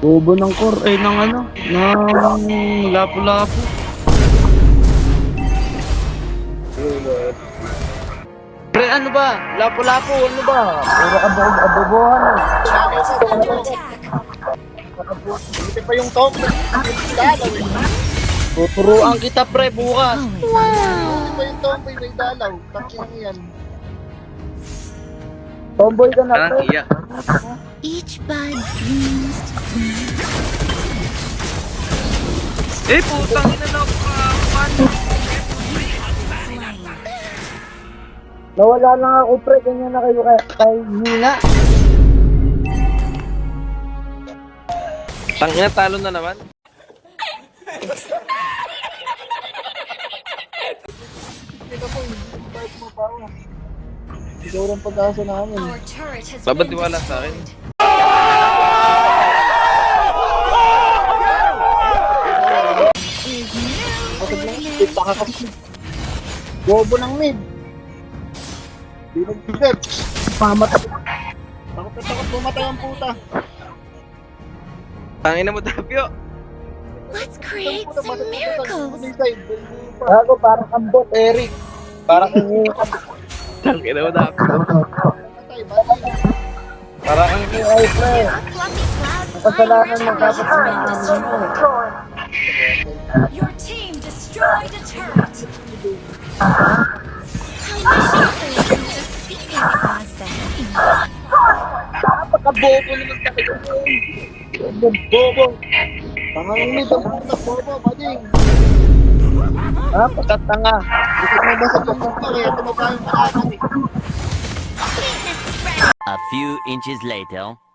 Bobo ng core, ng ano, ng lapu-lapu. Pre, ano ba? Lapu-lapu, ano ba? Puro abobohan eh. Turret is under attack. Buti pa yung top. Dalaw eh. Tuturuan kita pre, bukas. Buti pa yung tomboy may dalaw. Takin yan. Tomboy ka na pre. Iya. Each bud dreams to fly. Putang ina na ako. Nawala lang ako pre, ganyan na kayo kay Nina. Tangina, talo na naman. Ito po, hindi tayo pumapawa. Siguro ang pag-asa namin. Our turret has Dapat been tiwala sa akin. destroyed. Bobo ng mid. Di nag-step. Pamatay. Takot na takot pumatay ang puta. Tangina mo, Tapio. Let's create some miracles. Gago, parang kambot, Eric. Parang Tangina mo, Tapio. Parang ang ay pre. Fluffy clouds Kasalanan mo dapat flying ang destroyed. Your team destroyed a turret. How much can defeated cause the happiness? Napaka-bobo naman tayo. Bobo. Tangang mid ang puta, bobo, bading. Napaka-tanga. Ikot mo ba sa pumunta kaya tumaba yung pangalan eh. A few inches later.